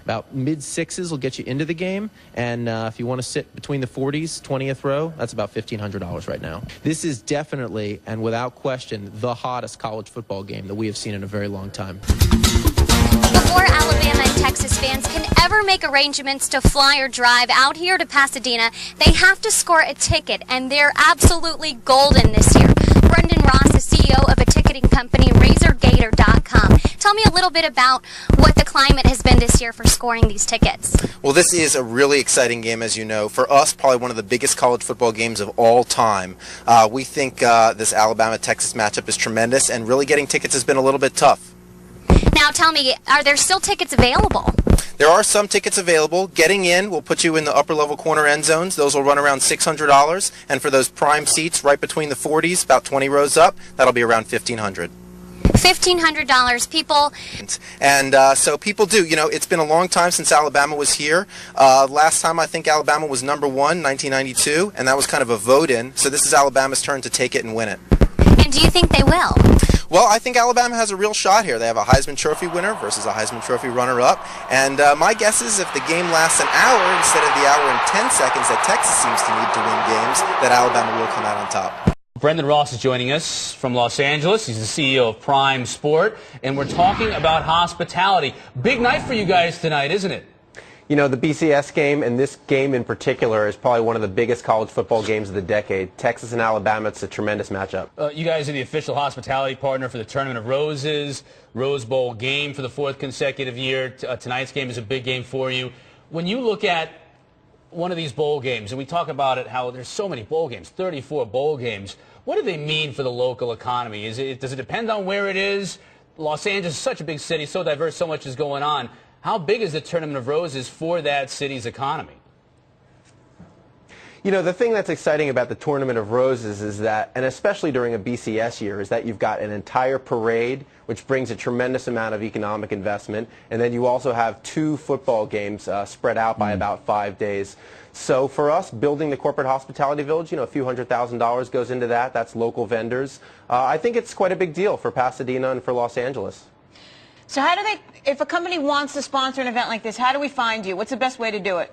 About mid-6s will get you into the game, and if you want to sit between the 40s, 20th row, that's about $1,500 right now. This is definitely, and without question, the hottest college football game that we have seen in a very long time. Before Alabama and Texas fans can ever make arrangements to fly or drive out here to Pasadena, they have to score a ticket, and they're absolutely golden this year. Brendan Ross is CEO of a ticketing company, RazorGator.com. Tell me a little bit about what the climate has been this year for scoring these tickets. Well, this is a really exciting game, as you know. For us, probably one of the biggest college football games of all time. We think this Alabama-Texas matchup is tremendous, and really getting tickets has been a little bit tough. Now tell me, are there still tickets available? There are some tickets available. Getting in will put you in the upper level corner end zones. Those will run around $600. And for those prime seats right between the 40s, about 20 rows up, that'll be around $1,500. $1,500, people. And so people do. You know, it's been a long time since Alabama was here. Last time I think Alabama was #1, 1992, and that was kind of a vote-in. So this is Alabama's turn to take it and win it. And do you think they will? Well, I think Alabama has a real shot here. They have a Heisman Trophy winner versus a Heisman Trophy runner-up. And my guess is if the game lasts an hour instead of the hour and 10 seconds that Texas seems to need to win games, that Alabama will come out on top. Brendan Ross is joining us from Los Angeles. He's the CEO of Prime Sport, and we're talking about hospitality. Big night for you guys tonight, isn't it? You know, the BCS game, and this game in particular, is probably one of the biggest college football games of the decade. Texas and Alabama, it's a tremendous matchup. You guys are the official hospitality partner for the Tournament of Roses, Rose Bowl game for the 4th consecutive year. Tonight's game is a big game for you. When you look at one of these bowl games, and we talk about it, how there's so many bowl games, 34 bowl games, what do they mean for the local economy? Does it depend on where it is? Los Angeles is such a big city, so diverse, so much is going on. How big is the Tournament of Roses for that city's economy? You know, the thing that's exciting about the Tournament of Roses is that, and especially during a BCS year, is that you've got an entire parade, which brings a tremendous amount of economic investment, and then you also have 2 football games spread out by about 5 days. So for us, building the corporate hospitality village, you know, a few $100,000 goes into that. That's local vendors. I think it's quite a big deal for Pasadena and for Los Angeles. So how do they, if a company wants to sponsor an event like this, how do we find you? What's the best way to do it?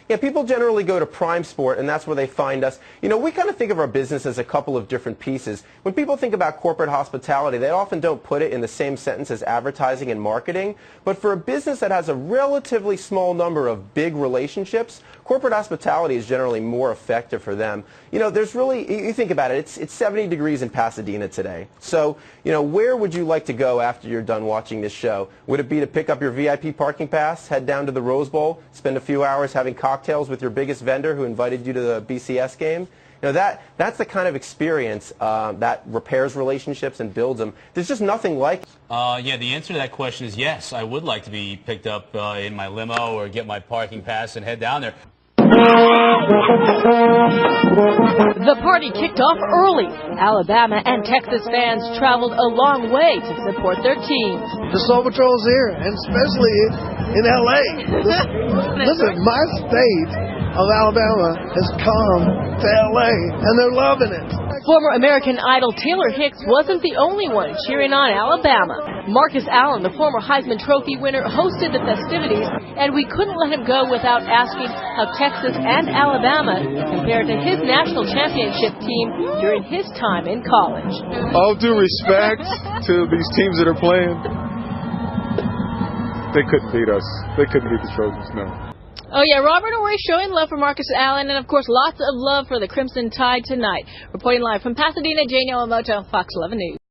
Yeah, people generally go to Prime Sport, and that's where they find us. You know, we kind of think of our business as a couple of different pieces. When people think about corporate hospitality, they often don't put it in the same sentence as advertising and marketing. But for a business that has a relatively small number of big relationships, corporate hospitality is generally more effective for them. You know, there's really, you think about it, it's 70 degrees in Pasadena today. So, you know, where would you like to go after you're done watching this show? Would it be to pick up your VIP parking pass, head down to the Rose Bowl, spend a few hours having cocktails with your biggest vendor who invited you to the BCS game? You know, that's the kind of experience that repairs relationships and builds them. There's just nothing like it. Yeah, the answer to that question is yes. I would like to be picked up in my limo or get my parking pass and head down there. The party kicked off early. Alabama and Texas fans traveled a long way to support their teams. The Soul Patrol's here, and especially in L.A. Listen, my state of Alabama has come to L.A., and they're loving it. Former American Idol Taylor Hicks wasn't the only one cheering on Alabama. Marcus Allen, the former Heisman Trophy winner, hosted the festivities, and we couldn't let him go without asking how Texas and Alabama compared to his national championship team during his time in college. All due respect to these teams that are playing, they couldn't beat us. They couldn't beat the Trojans, no. Oh, yeah, Robert O'Reilly showing love for Marcus Allen, and, of course, lots of love for the Crimson Tide tonight. Reporting live from Pasadena, Jane Yamamoto, Fox 11 News.